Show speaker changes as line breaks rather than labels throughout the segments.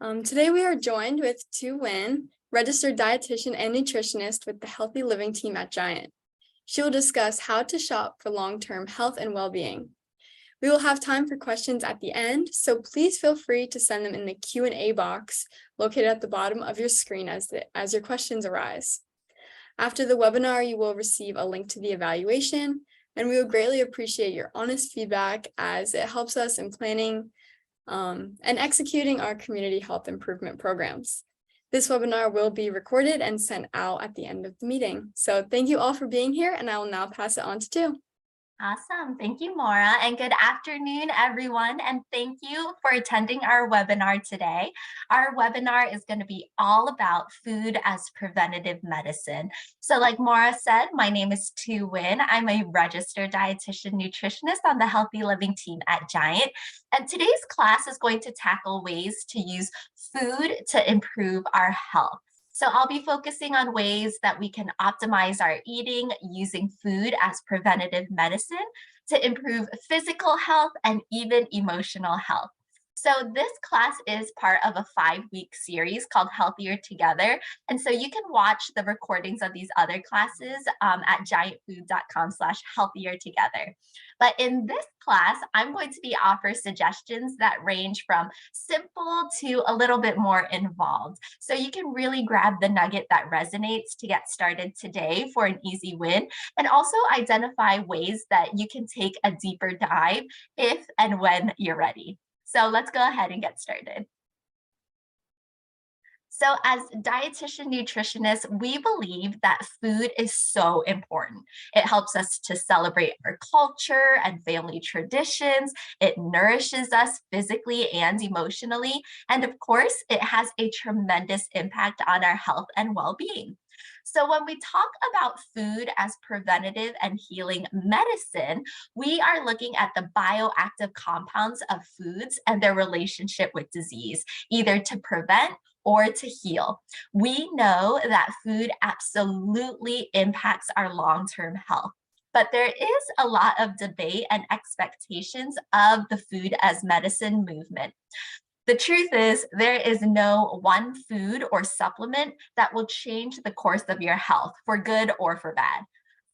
Today we are joined with Tu Nguyen, registered dietitian and nutritionist with the Healthy Living team at Giant. She will discuss how to shop for long-term health and well-being. We will have time for questions at the end, so please feel free to send them in the Q&A box located at the bottom of your screen as your questions arise. After the webinar, you will receive a link to the evaluation, and we would greatly appreciate your honest feedback as it helps us in planning and executing our community health improvement programs. This webinar will be recorded and sent out at the end of the meeting. So thank you all for being here, and I will now pass it on to Tu.
Awesome. Thank you, Maura, and good afternoon, everyone. And thank you for attending our webinar today. Our webinar is going to be all about food as preventative medicine. So like Maura said, my name is Tu Nguyen. I'm a registered dietitian nutritionist on the Healthy Living team at Giant. And today's class is going to tackle ways to use food to improve our health. So I'll be focusing on ways that we can optimize our eating using food as preventative medicine to improve physical health and even emotional health. So this class is part of a 5-week series called Healthier Together. And so you can watch the recordings of these other classes at giantfood.com/healthiertogether. But in this class, I'm going to be offering suggestions that range from simple to a little bit more involved. So you can really grab the nugget that resonates to get started today for an easy win, and also identify ways that you can take a deeper dive if and when you're ready. So let's go ahead and get started. So as dietitian nutritionists, we believe that food is so important. It helps us to celebrate our culture and family traditions. It nourishes us physically and emotionally. And of course, it has a tremendous impact on our health and well-being. So when we talk about food as preventative and healing medicine, we are looking at the bioactive compounds of foods and their relationship with disease, either to prevent or to heal. We know that food absolutely impacts our long-term health, but there is a lot of debate and expectations of the food as medicine movement. The truth is, there is no one food or supplement that will change the course of your health for good or for bad.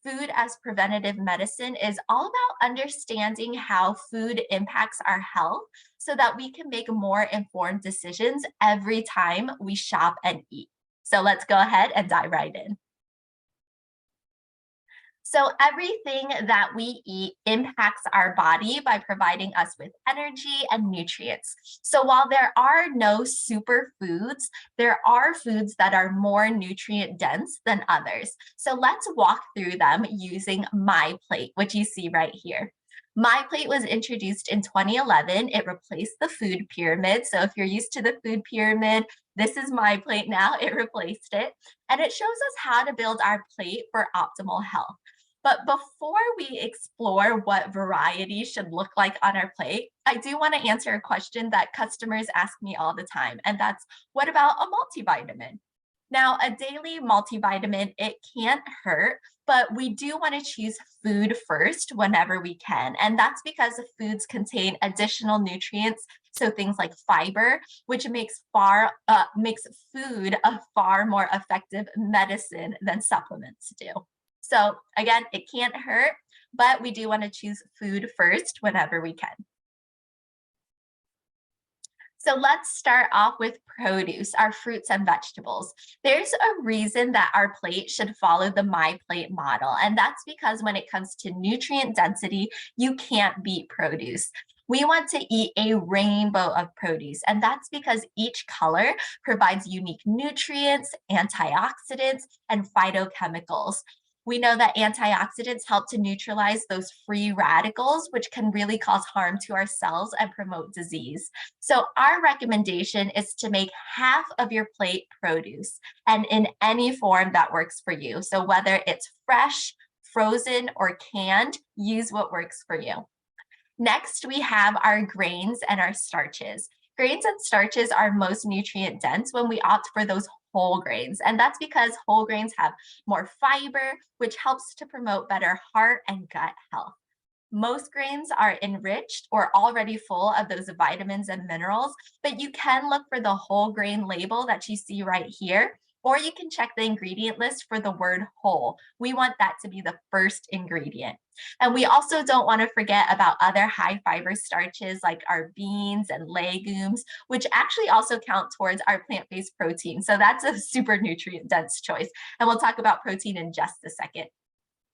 Food as preventative medicine is all about understanding how food impacts our health so that we can make more informed decisions every time we shop and eat. So let's go ahead and dive right in. So everything that we eat impacts our body by providing us with energy and nutrients. So while there are no superfoods, there are foods that are more nutrient dense than others. So let's walk through them using My Plate, which you see right here. My Plate was introduced in 2011. It replaced the food pyramid. So if you're used to the food pyramid, this is My Plate now. It replaced it. And it shows us how to build our plate for optimal health. But before we explore what variety should look like on our plate, I do want to answer a question that customers ask me all the time, and that's, what about a multivitamin? Now, a daily multivitamin, it can't hurt, but we do want to choose food first whenever we can. And that's because the foods contain additional nutrients, so things like fiber, which makes food a far more effective medicine than supplements do. So again, it can't hurt, but we do want to choose food first whenever we can. So let's start off with produce, our fruits and vegetables. There's a reason that our plate should follow the My Plate model, and that's because when it comes to nutrient density, you can't beat produce. We want to eat a rainbow of produce, and that's because each color provides unique nutrients, antioxidants, and phytochemicals. We know that antioxidants help to neutralize those free radicals, which can really cause harm to our cells and promote disease. So our recommendation is to make half of your plate produce, and in any form that works for you. So whether it's fresh, frozen, or canned, use what works for you. Next, we have our grains and our starches. Grains and starches are most nutrient dense when we opt for those whole grains. And that's because whole grains have more fiber, which helps to promote better heart and gut health. Most grains are enriched or already full of those vitamins and minerals, but you can look for the whole grain label that you see right here, or you can check the ingredient list for the word whole. We want that to be the first ingredient. And we also don't want to forget about other high fiber starches like our beans and legumes, which actually also count towards our plant-based protein. So that's a super nutrient dense choice. And we'll talk about protein in just a second.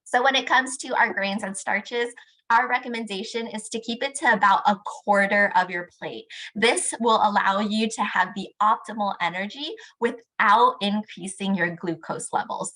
So when it comes to our grains and starches, our recommendation is to keep it to about a quarter of your plate. This will allow you to have the optimal energy without increasing your glucose levels.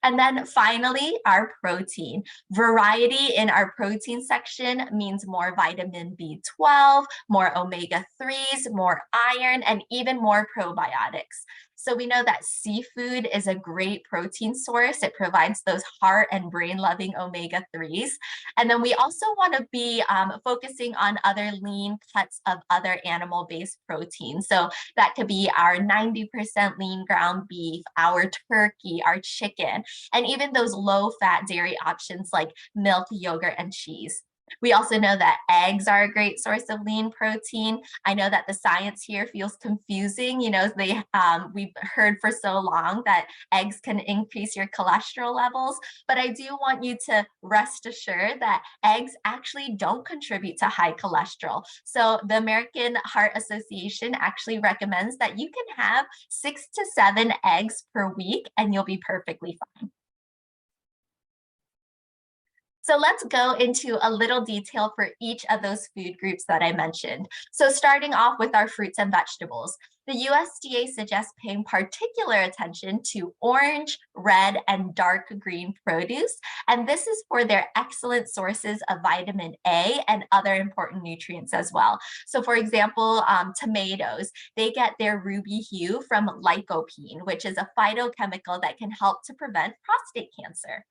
And then finally, our protein. Variety in our protein section means more vitamin B12, more omega-3s, more iron, and even more probiotics. So we know that seafood is a great protein source. It provides those heart and brain loving omega-3s. And then we also want to be focusing on other lean cuts of other animal-based proteins. So that could be our 90% lean ground beef, our turkey, our chicken, and even those low-fat dairy options like milk, yogurt, and cheese. We also know that eggs are a great source of lean protein. I know that the science here feels confusing. You know, we've heard for so long that eggs can increase your cholesterol levels, but I do want you to rest assured that eggs actually don't contribute to high cholesterol. So the American Heart Association actually recommends that you can have 6 to 7 eggs per week and you'll be perfectly fine. So let's go into a little detail for each of those food groups that I mentioned. So starting off with our fruits and vegetables, the USDA suggests paying particular attention to orange, red, and dark green produce. And this is for their excellent sources of vitamin A and other important nutrients as well. So for example, tomatoes, they get their ruby hue from lycopene, which is a phytochemical that can help to prevent prostate cancer.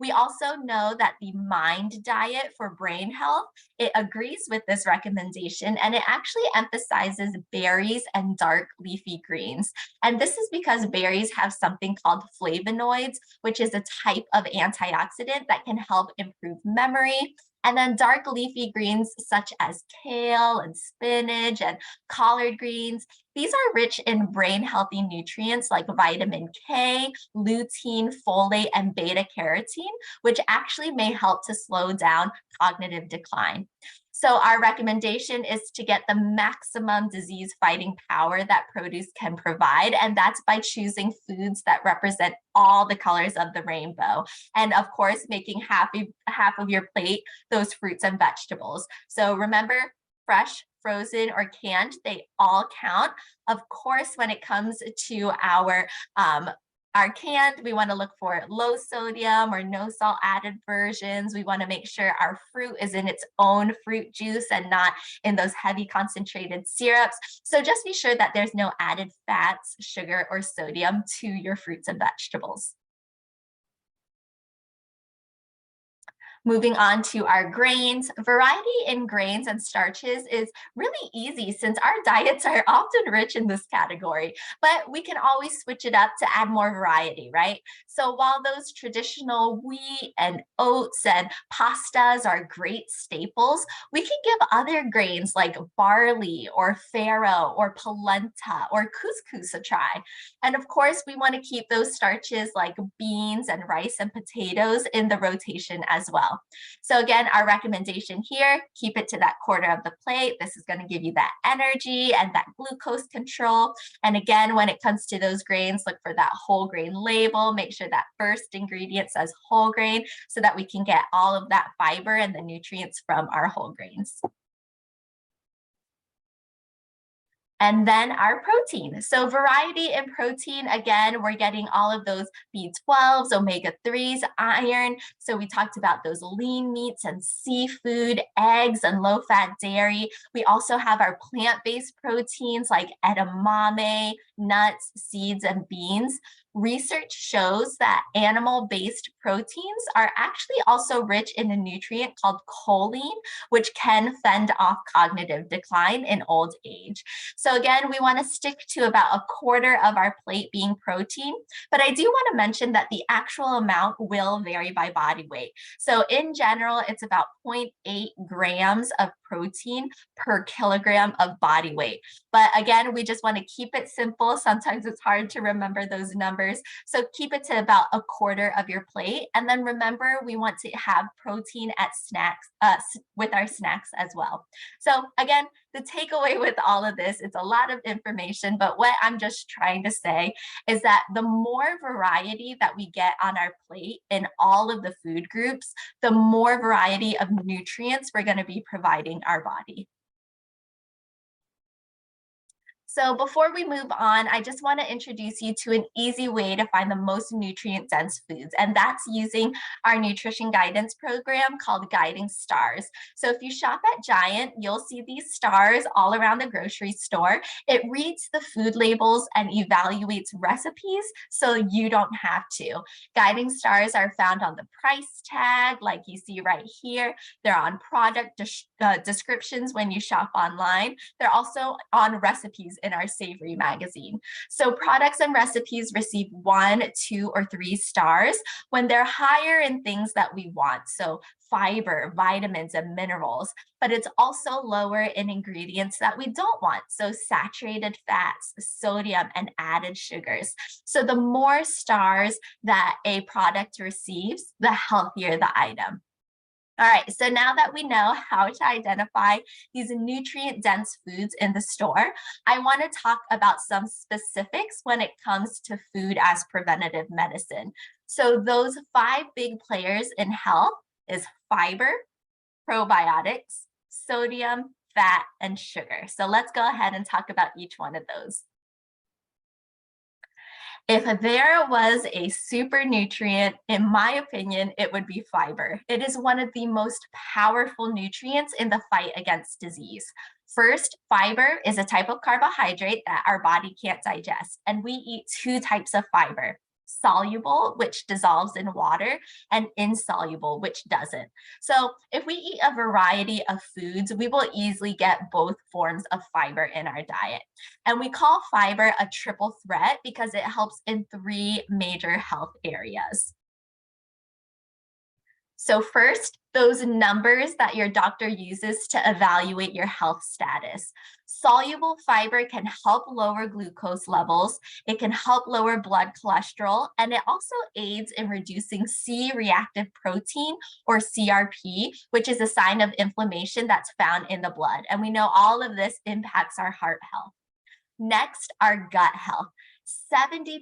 We also know that the MIND diet for brain health, it agrees with this recommendation and it actually emphasizes berries and dark leafy greens. And this is because berries have something called flavonoids, which is a type of antioxidant that can help improve memory. And then dark leafy greens such as kale and spinach and collard greens, these are rich in brain healthy nutrients like vitamin K, lutein, folate, and beta carotene, which actually may help to slow down cognitive decline. So our recommendation is to get the maximum disease fighting power that produce can provide, and that's by choosing foods that represent all the colors of the rainbow. And of course, making half of your plate those fruits and vegetables. So remember, fresh, frozen, or canned, they all count. Of course, when it comes to our canned, we want to look for low sodium or no salt added versions. We want to make sure our fruit is in its own fruit juice and not in those heavy concentrated syrups. So just be sure that there's no added fats, sugar, or sodium to your fruits and vegetables. Moving on to our grains, variety in grains and starches is really easy since our diets are often rich in this category, but we can always switch it up to add more variety, right? So while those traditional wheat and oats and pastas are great staples, we can give other grains like barley or farro or polenta or couscous a try. And of course, we want to keep those starches like beans and rice and potatoes in the rotation as well. So again, our recommendation here, keep it to that quarter of the plate. This is going to give you that energy and that glucose control. And again, when it comes to those grains, look for that whole grain label. Make sure that first ingredient says whole grain so that we can get all of that fiber and the nutrients from our whole grains. And then our protein. So variety in protein, again, we're getting all of those B12s, omega-3s, iron. So we talked about those lean meats and seafood, eggs, and low-fat dairy. We also have our plant-based proteins like edamame, nuts, seeds, and beans. research shows that animal-based proteins are actually also rich in a nutrient called choline, which can fend off cognitive decline in old age. So again, we want to stick to about a quarter of our plate being protein, but I do want to mention that the actual amount will vary by body weight. So in general, it's about 0.8 grams of protein per kilogram of body weight. But again, we just want to keep it simple. Sometimes it's hard to remember those numbers. So keep it to about a quarter of your plate. And then remember, we want to have protein at snacks with our snacks as well. So again, the takeaway with all of this, it's a lot of information, but what I'm just trying to say is that the more variety that we get on our plate in all of the food groups, the more variety of nutrients we're going to be providing our body. So before we move on, I just want to introduce you to an easy way to find the most nutrient-dense foods, and that's using our nutrition guidance program called Guiding Stars. So if you shop at Giant, you'll see these stars all around the grocery store. It reads the food labels and evaluates recipes so you don't have to. Guiding Stars are found on the price tag, like you see right here. They're on product descriptions when you shop online. They're also on recipes in our Savory magazine. So products and recipes receive 1, 2, or 3 stars when they're higher in things that we want. So fiber, vitamins, and minerals, but it's also lower in ingredients that we don't want. So saturated fats, sodium, and added sugars. So the more stars that a product receives, the healthier the item. All right, so now that we know how to identify these nutrient-dense foods in the store, I want to talk about some specifics when it comes to food as preventative medicine. So those 5 big players in health is fiber, probiotics, sodium, fat, and sugar. So let's go ahead and talk about each one of those. If there was a super nutrient, in my opinion, it would be fiber. It is one of the most powerful nutrients in the fight against disease. First, fiber is a type of carbohydrate that our body can't digest, and we eat 2 types of fiber: soluble, which dissolves in water, and insoluble, which doesn't. So if we eat a variety of foods, we will easily get both forms of fiber in our diet. And we call fiber a triple threat because it helps in 3 major health areas. So first, those numbers that your doctor uses to evaluate your health status. Soluble fiber can help lower glucose levels, it can help lower blood cholesterol, and it also aids in reducing C-reactive protein, or CRP, which is a sign of inflammation that's found in the blood. And we know all of this impacts our heart health. Next, our gut health. 70%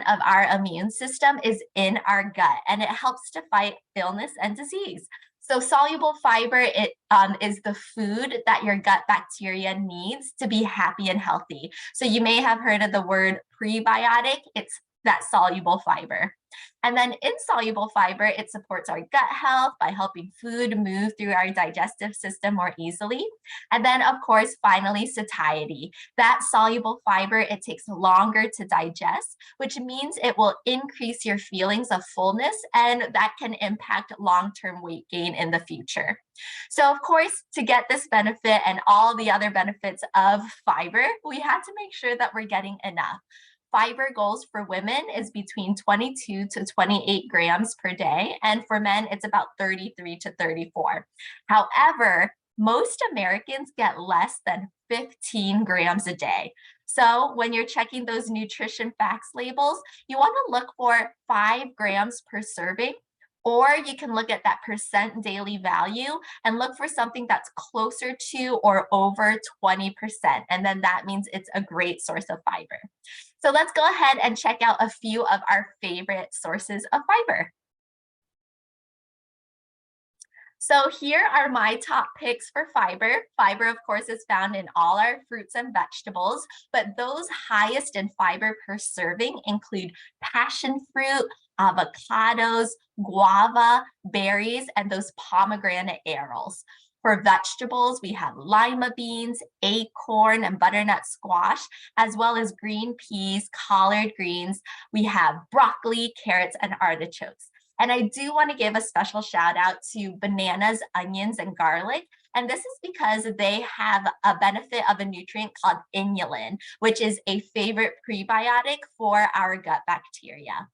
of our immune system is in our gut, and it helps to fight illness and disease. So soluble fiber is the food that your gut bacteria needs to be happy and healthy. So you may have heard of the word prebiotic. It's that soluble fiber. And then insoluble fiber, it supports our gut health by helping food move through our digestive system more easily. And then, of course, finally, satiety. That soluble fiber, it takes longer to digest, which means it will increase your feelings of fullness, and that can impact long-term weight gain in the future. So, of course, to get this benefit and all the other benefits of fiber, we had to make sure that we're getting enough. Fiber goals for women is between 22 to 28 grams per day, and for men, it's about 33 to 34. However, most Americans get less than 15 grams a day. So when you're checking those nutrition facts labels, you want to look for 5 grams per serving, or you can look at that percent daily value and look for something that's closer to or over 20%. And then that means it's a great source of fiber. So let's go ahead and check out a few of our favorite sources of fiber. So here are my top picks for fiber. Fiber, of course, is found in all our fruits and vegetables, but those highest in fiber per serving include passion fruit, avocados, guava, berries, and those pomegranate arils. For vegetables, we have lima beans, acorn, and butternut squash, as well as green peas, collard greens. We have broccoli, carrots, and artichokes. And I do want to give a special shout out to bananas, onions, and garlic. And this is because they have a benefit of a nutrient called inulin, which is a favorite prebiotic for our gut bacteria.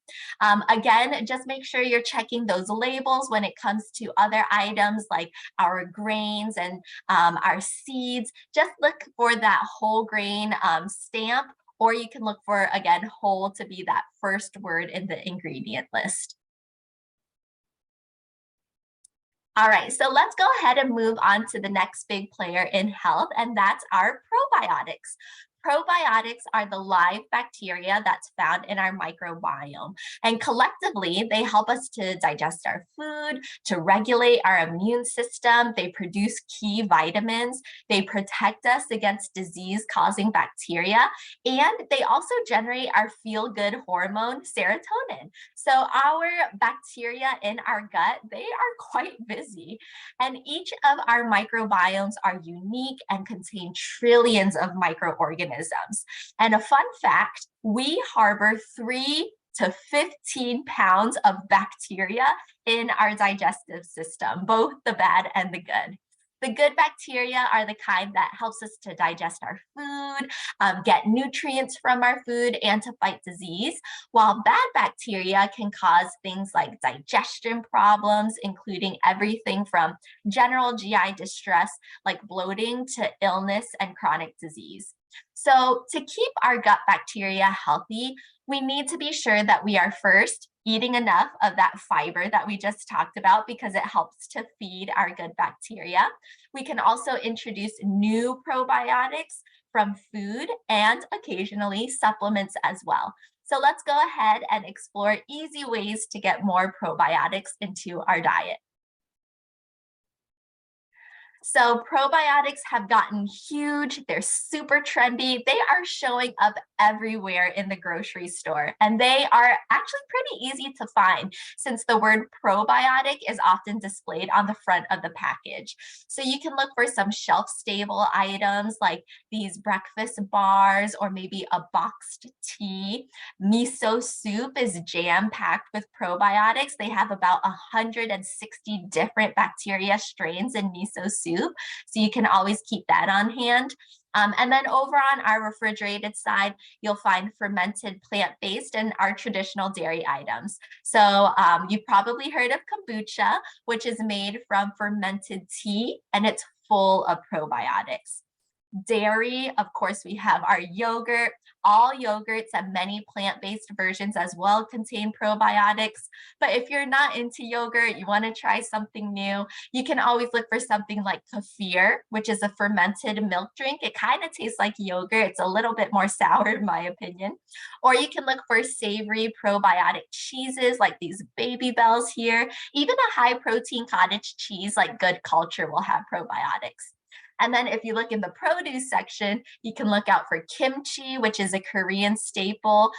Again, just make sure you're checking those labels when it comes to other items like our grains and our seeds. Just look for that whole grain stamp, or you can look for, again, whole to be that first word in the ingredient list. All right, so let's go ahead and move on to the next big player in health, and that's our probiotics. Probiotics are the live bacteria that's found in our microbiome. And collectively, they help us to digest our food, to regulate our immune system. They produce key vitamins. They protect us against disease-causing bacteria. And they also generate our feel-good hormone, serotonin. So our bacteria in our gut, they are quite busy. And each of our microbiomes are unique and contain trillions of microorganisms. And a fun fact, we harbor 3 to 15 pounds of bacteria in our digestive system, both the bad and the good. The good bacteria are the kind that helps us to digest our food, get nutrients from our food, and to fight disease, while bad bacteria can cause things like digestion problems, including everything from general GI distress, like bloating, to illness and chronic disease. So to keep our gut bacteria healthy, we need to be sure that we are first eating enough of that fiber that we just talked about, because it helps to feed our good bacteria. We can also introduce new probiotics from food and occasionally supplements as well. So let's go ahead and explore easy ways to get more probiotics into our diet. So probiotics have gotten huge. They're super trendy. They are showing up everywhere in the grocery store, and they are actually pretty easy to find since the word probiotic is often displayed on the front of the package. So you can look for some shelf-stable items like these breakfast bars or maybe a boxed tea. Miso soup is jam-packed with probiotics. They have about 160 different bacteria strains in miso soup. So you can always keep that on hand. And then over on our refrigerated side, you'll find fermented plant-based and our traditional dairy items. So you've probably heard of kombucha, which is made from fermented tea, and it's full of probiotics. Dairy, of course, we have our yogurt. All yogurts and many plant-based versions as well contain probiotics. But if you're not into yogurt, you want to try something new, you can always look for something like kefir, which is a fermented milk drink. It kind of tastes like yogurt. It's a little bit more sour in my opinion. Or you can look for savory probiotic cheeses like these Baby Bells here. Even a high protein cottage cheese like Good Culture will have probiotics. And then if you look in the produce section, you can look out for kimchi, which is a Korean staple.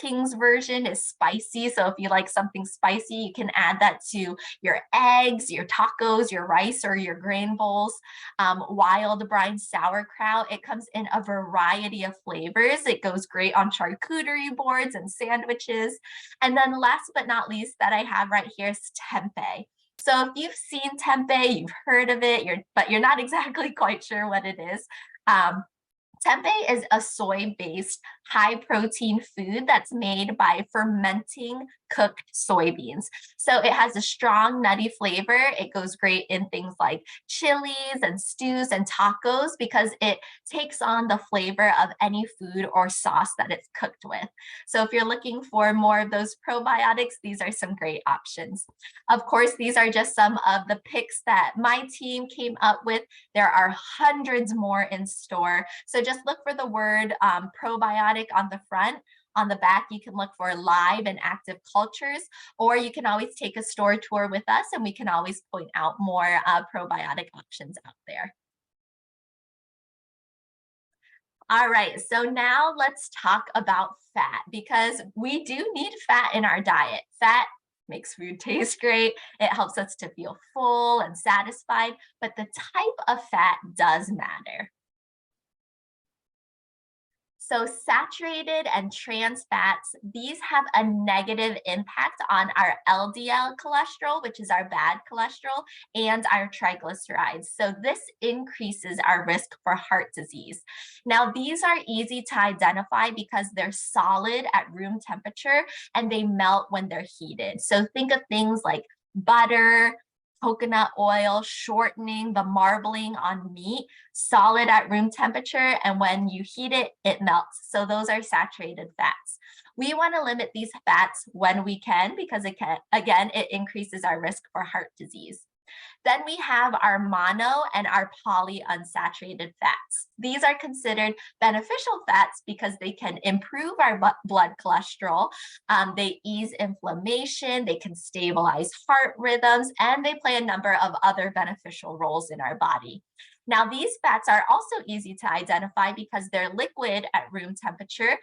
King's version is spicy. So if you like something spicy, you can add that to your eggs, your tacos, your rice, or your grain bowls. Wild brine sauerkraut, it comes in a variety of flavors. It goes great on charcuterie boards and sandwiches. And then last but not least that I have right here is tempeh. So if you've seen tempeh, you've heard of it, but you're not exactly quite sure what it is. Tempeh is a soy-based, high-protein food that's made by fermenting cooked soybeans. So it has a strong, nutty flavor. It goes great in things like chilies and stews and tacos because it takes on the flavor of any food or sauce that it's cooked with. So if you're looking for more of those probiotics, these are some great options. Of course, these are just some of the picks that my team came up with. There are hundreds more in store. So just look for the word probiotic on the front. On the back, you can look for live and active cultures, or you can always take a store tour with us and we can always point out more probiotic options out there. All right, so now let's talk about fat, because we do need fat in our diet. Fat makes food taste great. It helps us to feel full and satisfied, but the type of fat does matter. So saturated and trans fats, these have a negative impact on our LDL cholesterol, which is our bad cholesterol, and our triglycerides. So this increases our risk for heart disease. Now, these are easy to identify because they're solid at room temperature and they melt when they're heated. So think of things like butter, coconut oil, shortening, the marbling on meat, solid at room temperature, and when you heat it, it melts. So those are saturated fats. We want to limit these fats when we can because it increases our risk for heart disease. Then we have our mono and our polyunsaturated fats. These are considered beneficial fats because they can improve our blood cholesterol. They ease inflammation, they can stabilize heart rhythms, and they play a number of other beneficial roles in our body. Now, these fats are also easy to identify because they're liquid at room temperature.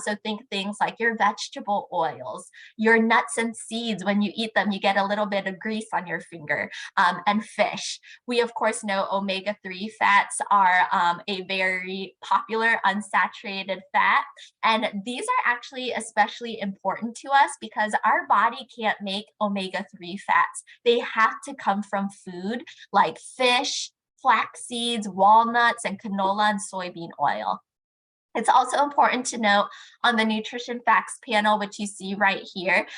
So think things like your vegetable oils, your nuts and seeds. When you eat them, you get a little bit of grease on your finger, and fish. We, of course, know omega-3 fats are a very popular unsaturated fat. And these are actually especially important to us because our body can't make omega-3 fats. They have to come from food like fish, flax seeds, walnuts, and canola and soybean oil. It's also important to note on the nutrition facts panel, which you see right here,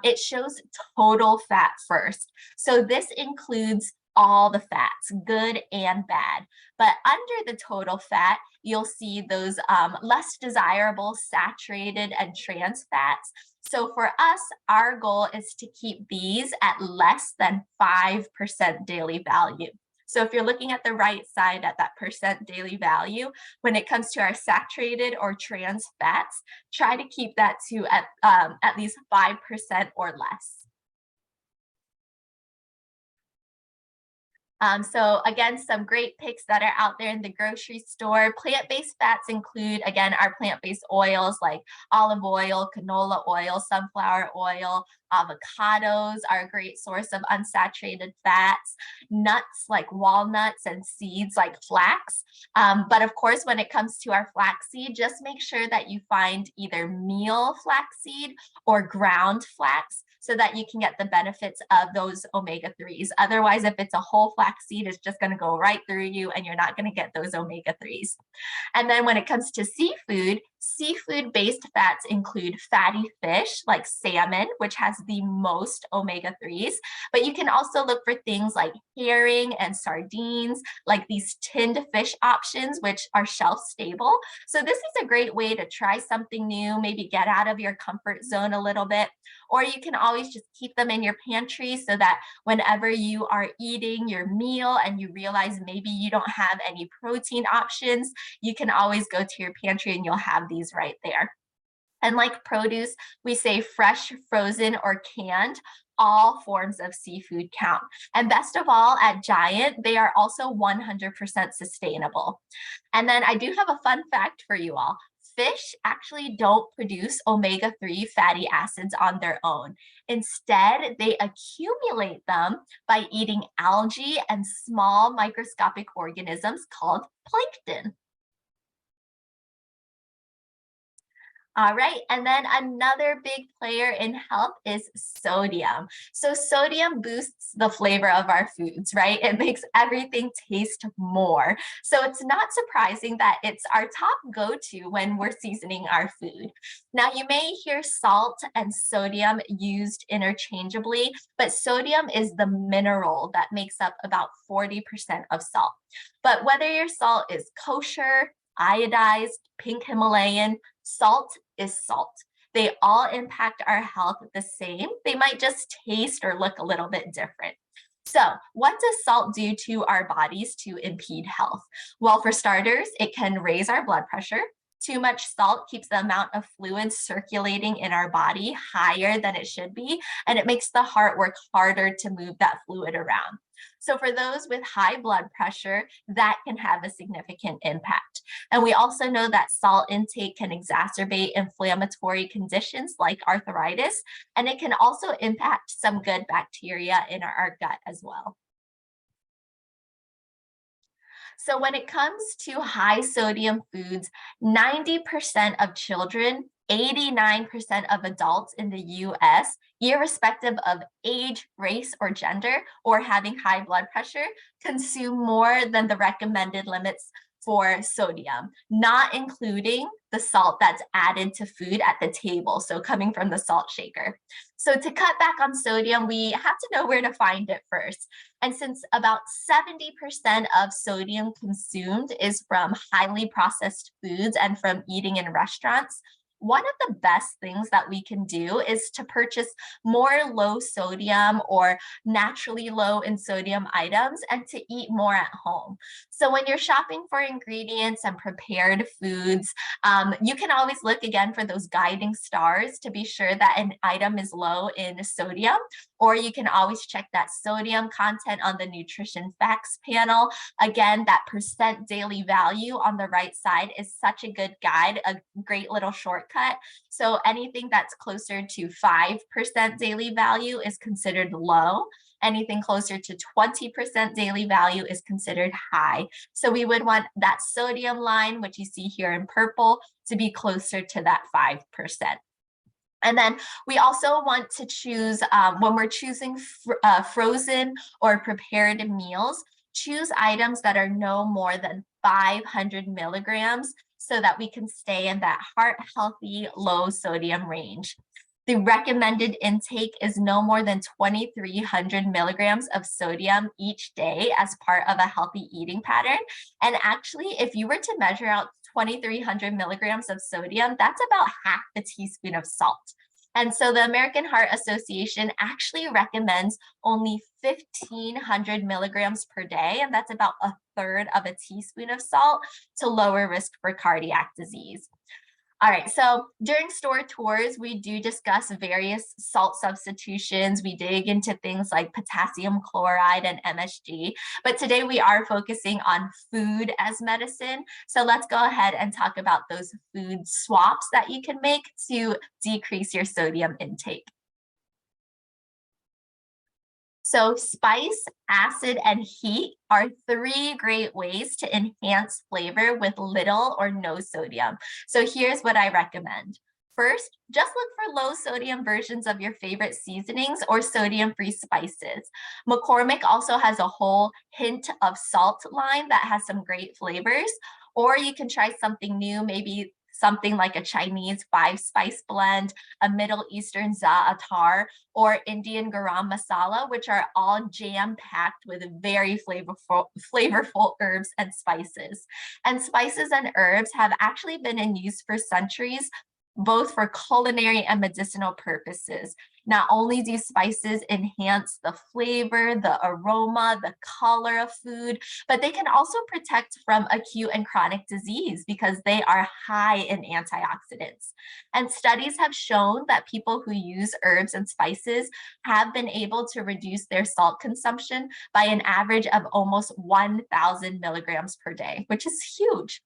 it shows total fat first. So this includes all the fats, good and bad. But under the total fat, you'll see those less desirable saturated and trans fats. So for us, our goal is to keep these at less than 5% daily value. So if you're looking at the right side at that percent daily value, when it comes to our saturated or trans fats, try to keep that to at least 5% or less. So again, some great picks that are out there in the grocery store. Plant-based fats include, again, our plant-based oils like olive oil, canola oil, sunflower oil. Avocados are a great source of unsaturated fats. Nuts like walnuts and seeds like flax. But of course, when it comes to our flaxseed, just make sure that you find either meal flaxseed or ground flax, so that you can get the benefits of those omega-3s. Otherwise, if it's a whole flaxseed, it's just going to go right through you and you're not going to get those omega-3s. And then when it comes to seafood, seafood-based fats include fatty fish like salmon, which has the most omega-3s, but you can also look for things like herring and sardines, like these tinned fish options, which are shelf stable. So this is a great way to try something new, maybe get out of your comfort zone a little bit, or you can always just keep them in your pantry so that whenever you are eating your meal and you realize maybe you don't have any protein options, you can always go to your pantry and you'll have these right there. And like produce, we say fresh, frozen, or canned. All forms of seafood count. And best of all, at Giant, they are also 100% sustainable. And then I do have a fun fact for you all. Fish actually don't produce omega-3 fatty acids on their own. Instead, they accumulate them by eating algae and small microscopic organisms called plankton. All right, and then another big player in health is sodium. So sodium boosts the flavor of our foods, right? It makes everything taste more. So it's not surprising that it's our top go-to when we're seasoning our food. Now, you may hear salt and sodium used interchangeably, but sodium is the mineral that makes up about 40% of salt. But whether your salt is kosher, iodized, pink Himalayan, salt is salt. They all impact our health the same. They might just taste or look a little bit different. So what does salt do to our bodies to impede health? Well, for starters, it can raise our blood pressure. Too much salt keeps the amount of fluid circulating in our body higher than it should be, and it makes the heart work harder to move that fluid around. So for those with high blood pressure, that can have a significant impact. And we also know that salt intake can exacerbate inflammatory conditions like arthritis, and it can also impact some good bacteria in our gut as well. So when it comes to high sodium foods, 90% of children, 89% of adults in the US, irrespective of age, race, or gender, or having high blood pressure, consume more than the recommended limits for sodium, not including the salt that's added to food at the table, so coming from the salt shaker. So to cut back on sodium, we have to know where to find it first. And since about 70% of sodium consumed is from highly processed foods and from eating in restaurants, one of the best things that we can do is to purchase more low sodium or naturally low in sodium items and to eat more at home. So when you're shopping for ingredients and prepared foods, you can always look again for those guiding stars to be sure that an item is low in sodium, or you can always check that sodium content on the nutrition facts panel. Again, that percent daily value on the right side is such a good guide, a great little shortcut. So anything that's closer to 5% daily value is considered low. Anything closer to 20% daily value is considered high. So we would want that sodium line, which you see here in purple, to be closer to that 5%. And then we also want to choose, when we're choosing frozen or prepared meals, choose items that are no more than 500 milligrams so that we can stay in that heart healthy, low sodium range. The recommended intake is no more than 2,300 milligrams of sodium each day as part of a healthy eating pattern. And actually, if you were to measure out 2,300 milligrams of sodium, that's about half a teaspoon of salt. And so the American Heart Association actually recommends only 1,500 milligrams per day, and that's about a third of a teaspoon of salt to lower risk for cardiac disease. All right, so during store tours, we do discuss various salt substitutions. We dig into things like potassium chloride and MSG, but today we are focusing on food as medicine. So let's go ahead and talk about those food swaps that you can make to decrease your sodium intake. So spice, acid, and heat are three great ways to enhance flavor with little or no sodium. So here's what I recommend. First, just look for low sodium versions of your favorite seasonings or sodium-free spices. McCormick also has a whole hint of salt line that has some great flavors, or you can try something new, maybe something like a Chinese 5-spice blend, a Middle Eastern za'atar, or Indian garam masala, which are all jam-packed with very flavorful herbs and spices. And spices and herbs have actually been in use for centuries, both for culinary and medicinal purposes. Not only do spices enhance the flavor, the aroma, the color of food, but they can also protect from acute and chronic disease because they are high in antioxidants. And studies have shown that people who use herbs and spices have been able to reduce their salt consumption by an average of almost 1,000 milligrams per day, which is huge.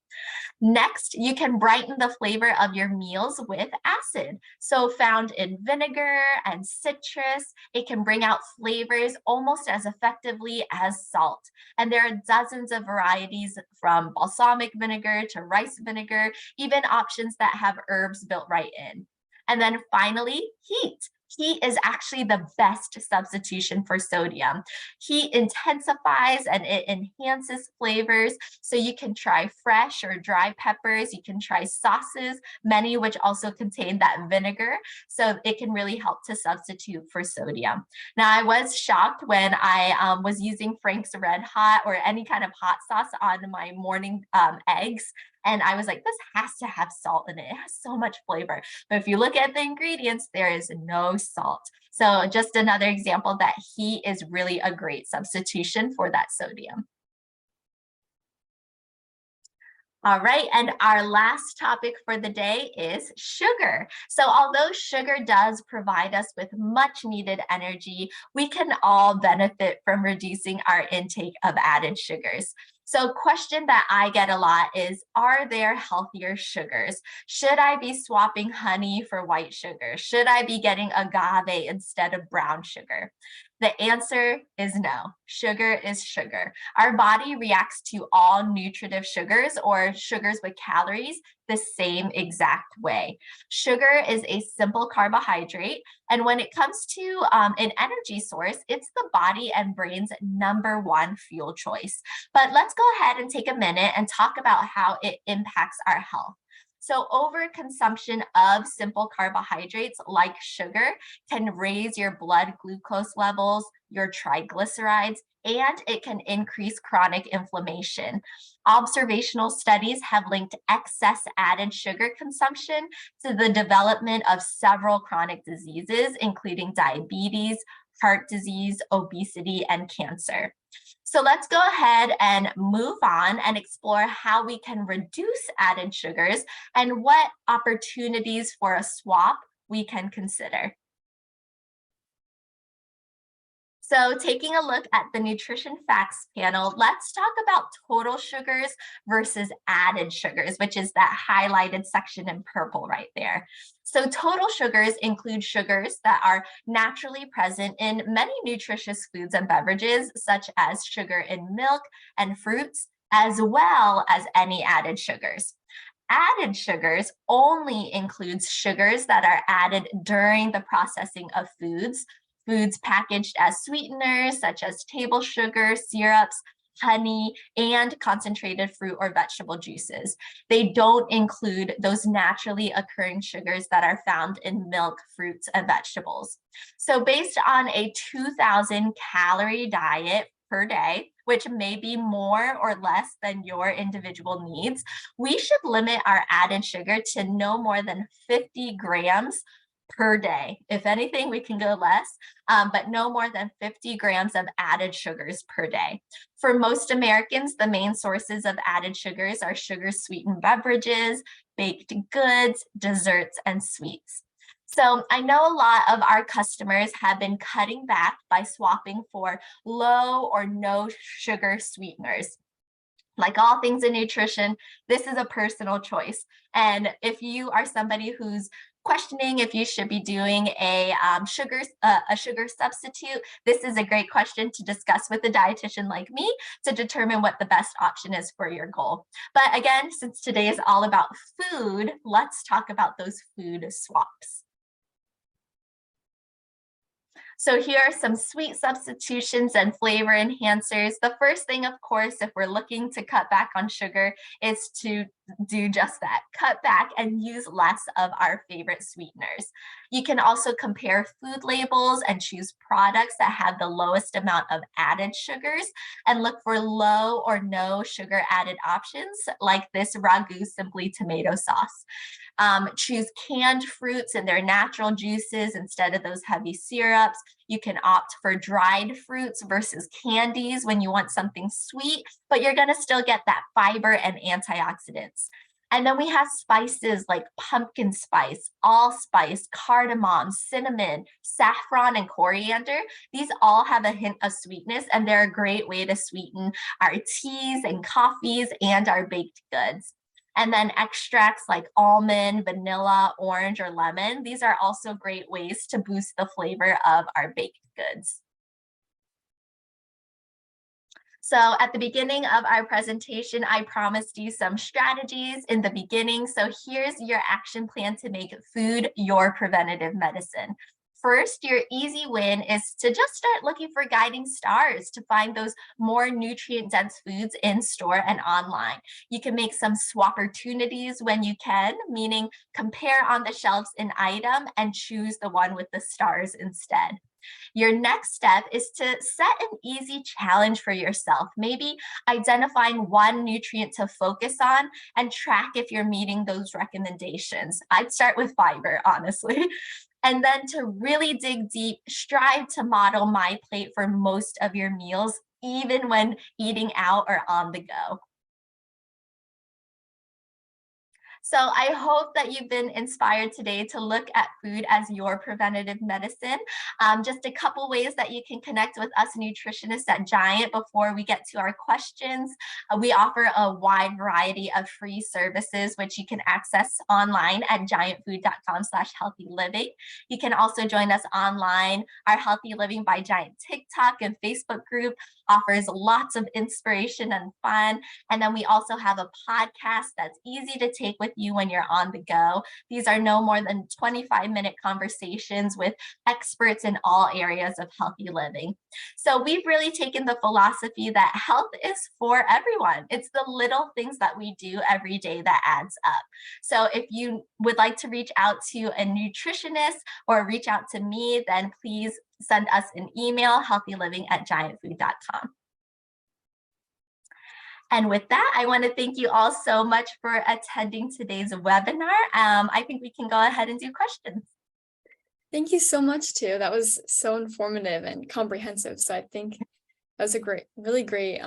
Next, you can brighten the flavor of your meals with acid. So found in vinegar and citrus, it can bring out flavors almost as effectively as salt. And there are dozens of varieties from balsamic vinegar to rice vinegar, even options that have herbs built right in. And then finally, heat. Heat is actually the best substitution for sodium. Heat intensifies and it enhances flavors. So you can try fresh or dry peppers. You can try sauces, many which also contain that vinegar. So it can really help to substitute for sodium. Now, I was shocked when I was using Frank's Red Hot or any kind of hot sauce on my morning eggs. And I was like, this has to have salt in it. It has so much flavor. But if you look at the ingredients, there is no salt. So just another example that heat is really a great substitution for that sodium. All right, and our last topic for the day is sugar. So although sugar does provide us with much needed energy, we can all benefit from reducing our intake of added sugars. So a question that I get a lot is, are there healthier sugars? Should I be swapping honey for white sugar? Should I be getting agave instead of brown sugar? The answer is no. Sugar is sugar. Our body reacts to all nutritive sugars or sugars with calories the same exact way. Sugar is a simple carbohydrate, and when it comes to an energy source, it's the body and brain's #1 fuel choice. But let's go ahead and take a minute and talk about how it impacts our health. So overconsumption of simple carbohydrates like sugar can raise your blood glucose levels, your triglycerides, and it can increase chronic inflammation. Observational studies have linked excess added sugar consumption to the development of several chronic diseases, including diabetes, heart disease, obesity, and cancer. So let's go ahead and move on and explore how we can reduce added sugars and what opportunities for a swap we can consider. So taking a look at the nutrition facts panel, let's talk about total sugars versus added sugars, which is that highlighted section in purple right there. So total sugars include sugars that are naturally present in many nutritious foods and beverages, such as sugar in milk and fruits, as well as any added sugars. Added sugars only includes sugars that are added during the processing of foods packaged as sweeteners such as table sugar, syrups, honey, and concentrated fruit or vegetable juices. They don't include those naturally occurring sugars that are found in milk, fruits, and vegetables. So based on a 2,000 calorie diet per day, which may be more or less than your individual needs, we should limit our added sugar to no more than 50 grams per day. If anything, we can go less, but no more than 50 grams of added sugars per day. For most Americans, the main sources of added sugars are sugar-sweetened beverages, baked goods, desserts, and sweets. So I know a lot of our customers have been cutting back by swapping for low or no sugar sweeteners. Like all things in nutrition, this is a personal choice. And if you are somebody who's questioning if you should be doing a sugar substitute, this is a great question to discuss with a dietitian like me to determine what the best option is for your goal. But again, since today is all about food, let's talk about those food swaps. So here are some sweet substitutions and flavor enhancers. The first thing, of course, if we're looking to cut back on sugar, is to do just that, cut back and use less of our favorite sweeteners. You can also compare food labels and choose products that have the lowest amount of added sugars and look for low or no sugar added options like this ragu simply tomato sauce. Choose canned fruits and their natural juices instead of those heavy syrups. You can opt for dried fruits versus candies when you want something sweet, but you're going to still get that fiber and antioxidants. And then we have spices like pumpkin spice, allspice, cardamom, cinnamon, saffron, and coriander. These all have a hint of sweetness, and they're a great way to sweeten our teas and coffees and our baked goods. And then extracts like almond, vanilla, orange, or lemon. These are also great ways to boost the flavor of our baked goods. So at the beginning of our presentation, I promised you some strategies in the beginning. So here's your action plan to make food your preventative medicine. First, your easy win is to just start looking for guiding stars to find those more nutrient-dense foods in store and online. You can make some swapportunities when you can, meaning compare on the shelves an item and choose the one with the stars instead. Your next step is to set an easy challenge for yourself, maybe identifying one nutrient to focus on and track if you're meeting those recommendations. I'd start with fiber, honestly. And then to really dig deep, strive to model my plate for most of your meals, even when eating out or on the go. So I hope that you've been inspired today to look at food as your preventative medicine. Just a couple ways that you can connect with us nutritionists at Giant before we get to our questions. We offer a wide variety of free services, which you can access online at giantfood.com/healthyliving. You can also join us online. Our Healthy Living by Giant TikTok and Facebook group offers lots of inspiration and fun. And then we also have a podcast that's easy to take with you when you're on the go. These are no more than 25-minute conversations with experts in all areas of healthy living. So we've really taken the philosophy that health is for everyone. It's the little things that we do every day that adds up. So if you would like to reach out to a nutritionist or reach out to me, then please send us an email, healthyliving@giantfood.com. And with that, I want to thank you all so much for attending today's webinar. I think we can go ahead and do questions.
Thank you so much, too. That was so informative and comprehensive. So I think that was a really great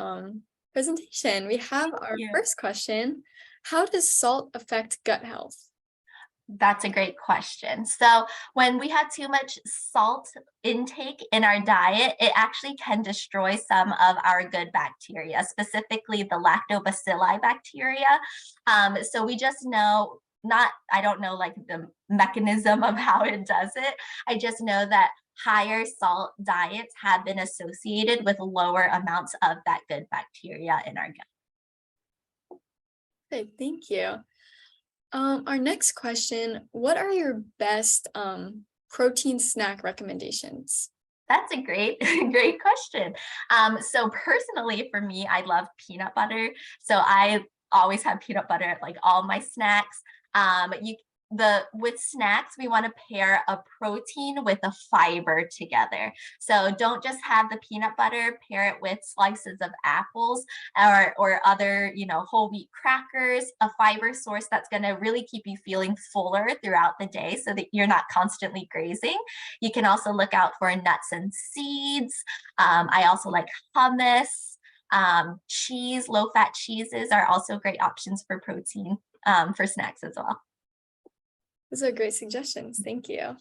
presentation. We have our first question. How does salt affect gut health?
That's a great question. So when we have too much salt intake in our diet, it actually can destroy some of our good bacteria, specifically the lactobacilli bacteria. So we just know, I don't know like the mechanism of how it does it. I just know that higher salt diets have been associated with lower amounts of that good bacteria in our gut.
Okay, thank you. Our next question, what are your best protein snack recommendations?
That's a great question. So personally for me, I love peanut butter. So I always have peanut butter at like all my snacks. With snacks, we want to pair a protein with a fiber together. So don't just have the peanut butter, pair it with slices of apples or other, whole wheat crackers, a fiber source that's going to really keep you feeling fuller throughout the day so that you're not constantly grazing. You can also look out for nuts and seeds. I also like hummus. Cheese, low-fat cheeses are also great options for protein for snacks as well.
Those are great suggestions. Thank you.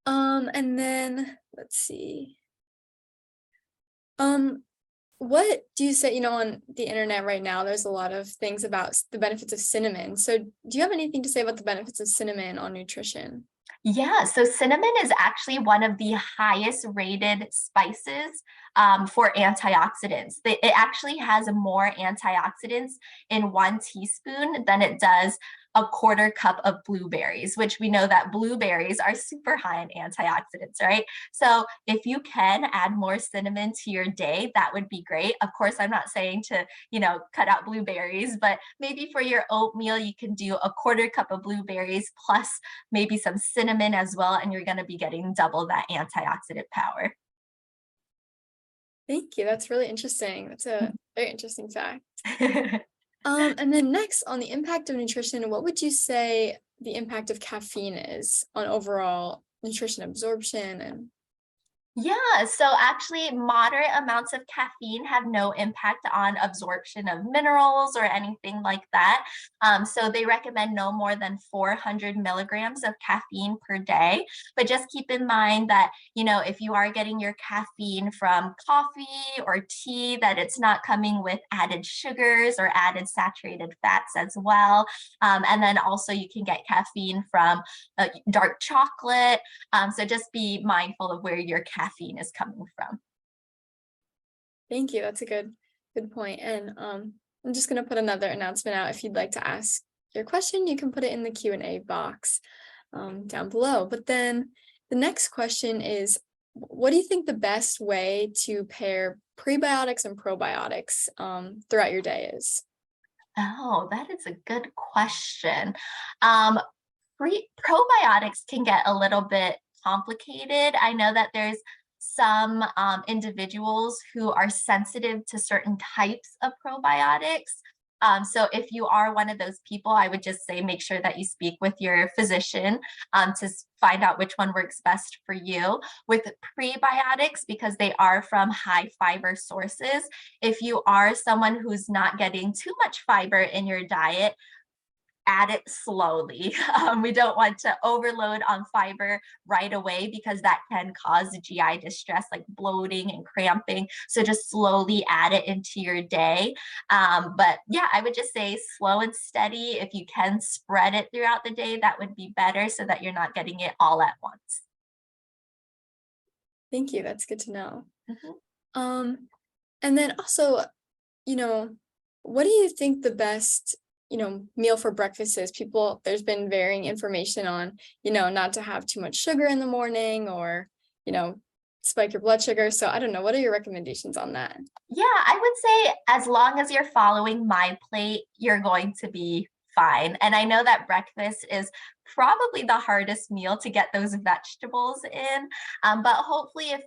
And then let's see. What do you say, on the internet right now, there's a lot of things about the benefits of cinnamon. So do you have anything to say about the benefits of cinnamon on nutrition?
Yeah, so cinnamon is actually one of the highest rated spices for antioxidants. It actually has more antioxidants in 1 teaspoon than it does a 1/4 cup of blueberries, which we know that blueberries are super high in antioxidants, right? So if you can add more cinnamon to your day, that would be great. Of course, I'm not saying to, cut out blueberries, but maybe for your oatmeal, you can do a 1/4 cup of blueberries plus maybe some cinnamon as well, and you're going to be getting double that antioxidant power.
Thank you. That's really interesting. That's a very interesting fact. And then next, on the impact of nutrition, what would you say the impact of caffeine is on overall nutrition absorption and
Yeah, so actually moderate amounts of caffeine have no impact on absorption of minerals or anything like that. So they recommend no more than 400 milligrams of caffeine per day. But just keep in mind that, if you are getting your caffeine from coffee or tea, that it's not coming with added sugars or added saturated fats as well. And then also you can get caffeine from dark chocolate. So just be mindful of where your caffeine is coming from.
Thank you. That's a good point. And I'm just going to put another announcement out. If you'd like to ask your question, you can put it in the Q&A box down below. But then the next question is, what do you think the best way to pair prebiotics and probiotics throughout your day is?
Oh, that is a good question. Probiotics can get a little bit complicated. I know that there's some individuals who are sensitive to certain types of probiotics. So if you are one of those people, I would just say make sure that you speak with your physician to find out which one works best for you. With prebiotics, because they are from high fiber sources, if you are someone who's not getting too much fiber in your diet, add it slowly. We don't want to overload on fiber right away because that can cause GI distress like bloating and cramping. So just slowly add it into your day. But yeah, I would just say slow and steady. If you can spread it throughout the day, that would be better so that you're not getting it all at once.
Thank you. That's good to know.
Mhm.
And then also, you know, what do you think the best, meal for breakfast is? There's been varying information on, not to have too much sugar in the morning or, you know, spike your blood sugar. So I don't know. What are your recommendations on that?
Yeah, I would say as long as you're following my plate, you're going to be fine. And I know that breakfast is probably the hardest meal to get those vegetables in. But hopefully, if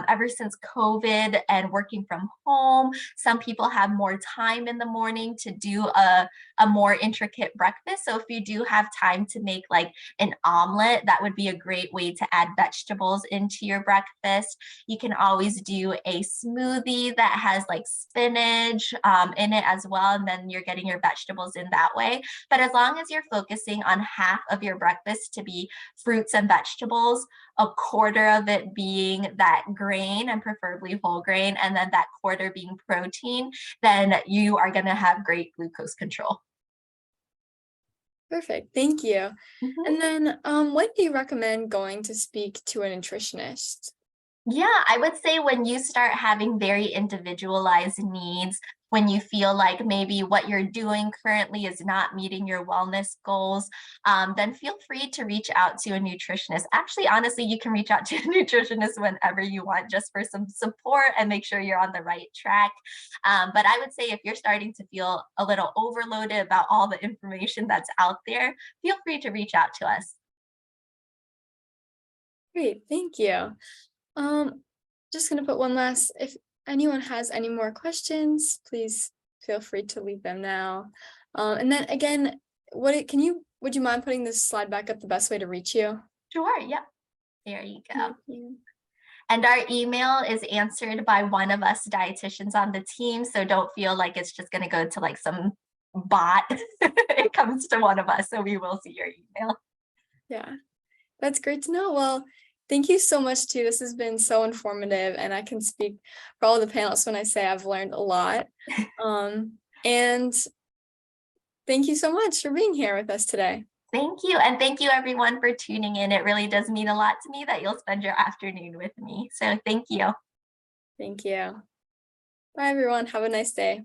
ever since COVID and working from home, some people have more time in the morning to do a more intricate breakfast. So if you do have time to make like an omelet, that would be a great way to add vegetables into your breakfast. You can always do a smoothie that has like spinach in it as well. And then you're getting your vegetables in that way. But as long as you're focusing on half of your breakfast to be fruits and vegetables, a quarter of it being that grain and preferably whole grain, and then that quarter being protein, then you are going to have great glucose control.
Perfect. Thank you.
Mhm.
And then when do you recommend going to speak to a nutritionist?
Yeah, I would say when you start having very individualized needs, when you feel like maybe what you're doing currently is not meeting your wellness goals, then feel free to reach out to a nutritionist. Actually, honestly, you can reach out to a nutritionist whenever you want just for some support and make sure you're on the right track. But I would say if you're starting to feel a little overloaded about all the information that's out there, feel free to reach out to us.
Great. Thank you. Um, just gonna put one last, if anyone has any more questions, please feel free to leave them now. And then again, would you mind putting this slide back up, the best way to reach you?
Sure, yep. There you go.
Thank you.
And our email is answered by one of us dietitians on the team. So don't feel like it's just going to go to like some bot. It comes to one of us. So we will see your email.
Yeah, that's great to know. Well, thank you so much too. This has been so informative, and I can speak for all the panelists when I say I've learned a lot. And thank you so much for being here with us today.
Thank you. And thank you, everyone, for tuning in. It really does mean a lot to me that you'll spend your afternoon with me. So thank you.
Thank you. Bye, everyone. Have a nice day.